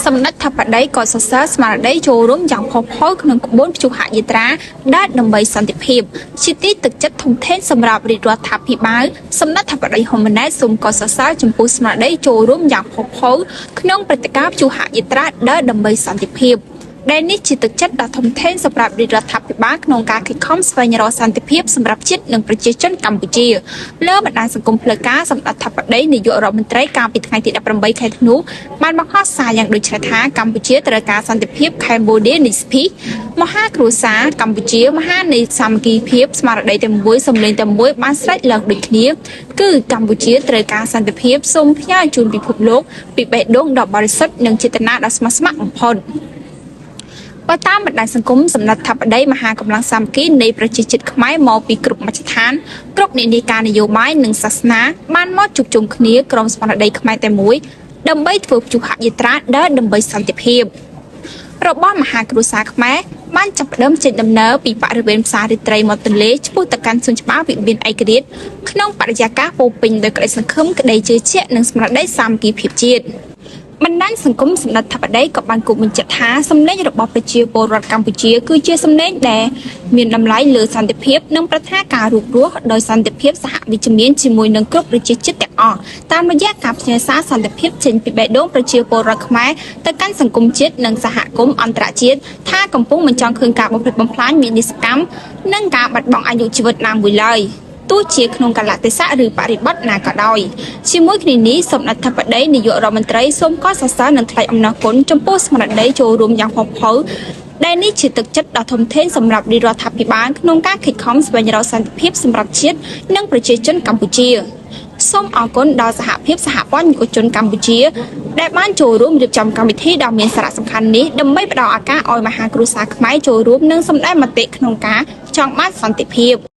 សម្ដេចថាបតីក៏សរសើរស្មារតីចូលរួមយ៉ាងផុសផុលក្នុងក្បួនព្យុហយាត្រាដែលដើម្បីសន្តិភាពជាទីទឹកចិត្តធំធេងសម្រាប់រាជរដ្ឋាភិបាលសម្ដេចថាបតីហ៊ុនម៉ាណែតសូមក៏សរសើរចំពោះស្មារតីចូលរួមយ៉ាងផុសផុលក្នុងព្រឹត្តិការណ៍ព្យុហយាត្រាដែលដើម្បីសន្តិភាពដែលនេះជាទឹកចិត្តដ៏ធំធេងសម្រាប់រាជរដ្ឋាភិបាលក្នុងការខិតខំស្វែងរកសន្តិភាពសម្រាប់ជាតិនិងប្រជាជនកម្ពុជាលើបណ្ដាញសង្គមផ្លូវការសម្ដេចថាបតីនាយករដ្ឋមន្ត្រីកាលពីថ្ងៃទី18ខែធ្នូបានបង្ហោះសារយ៉ាងដូចនេះថាកម្ពុជាត្រូវការសន្តិភាព Cambodia needs peace មហាគ្រួសារកម្ពុជាមហានៃសាមគ្គីភាពស្មារតីតែមួយសម្លេងតែមួយបានស្រេចឡើងដូចគ្នាគឺកម្ពុជាត្រូវការសន្តិភាពសូមផ្ញើជូនពិភពលោកពីបេះដូងដ៏បរិសុទ្ធនិងចេតនាដ៏ស្មោះស្ម័គ្របំផុតបើតាមបណ្ដាញសង្គមសម្ដេចថាបតីមហាកម្លាំងសាមគ្គីនៃប្រជាជាតិខ្មែរមកពីគ្រប់មជ្ឈដ្ឋានគ្រប់និន្នាការនយោបាយនិងសាសនាបានមកជួបជុំគ្នាក្រុមស្មារតីខ្មែរតែមួយដើម្បីធ្វើព្យុហយាត្រាដើរដើម្បីសន្តិភាពរបស់មហាគ្រួសារខ្មែរបានចាប់ផ្ដើមចេញដំណើរពីបរិវេណផ្សាររាត្រីមាត់ទន្លេឆ្ពោះទៅកាន់សួនច្បារវិមានឯករាជ្យក្នុងបរិយាកាសពោពេញដោយក្តីសង្ឃឹមក្តីជឿជាក់និងស្មារតីសាមគ្គីភាពជាតិបណ្ដាញសង្គមសម្ដេចថាបតីក៏បានគូបញ្ជាក់ថាសម្លេងរបស់ប្រជាពលរដ្ឋកម្ពុជាគឺជាសម្លេងដែលមានតម្លៃលើសន្តិភាពនិងប្រាថ្នាការរួបរวដោយសន្តិភាពសហវិជ្ជមានជាមួយនឹងគ្រប់ប្រជាជាតិទាំងអស់តាមរយៈការផ្ញើសារសន្តិភាពចេញពីបេះដូងប្រជាពលរដ្ឋខ្មែរទៅកាន់សង្គមជាតិនិងសហគមន៍អន្តរជាតិថាកំពុងមិនចង់ឃើញការបំផ្លិចបំផ្លាញមាននិសកម្មនិងការបាត់បង់អាយុជីវិតណាមួយឡើយទោះជាក្នុងកលៈទេសៈឬបរិបទណាក៏ដោយជាមួយគ្នានេះសម្ដេចថាបតីនាយករដ្ឋមន្ត្រីសូមកោតសរសើរនិងថ្លែងអំណរគុណចំពោះស្មារតីចូលរួមយ៉ាងផុសផុលដែលនេះជាទឹកចិត្តដ៏ធំធេងសម្រាប់រាជរដ្ឋាភិបាលក្នុងការខិតខំស្វែងរកសន្តិភាពសម្រាប់ជាតិនិងប្រជាជនកម្ពុជាសូមអរគុណដល់សហភាពសហព័ន្ធយុវជនកម្ពុជាដែលបានចូលរួមរៀបចំកម្មវិធីដ៏មានសារៈសំខាន់នេះដើម្បីផ្ដល់ឱកាសឲ្យមហាគ្រួសារខ្មែរចូលរួមនិងសម្ដែងមតិក្នុងការចង់បានសន្តិភាព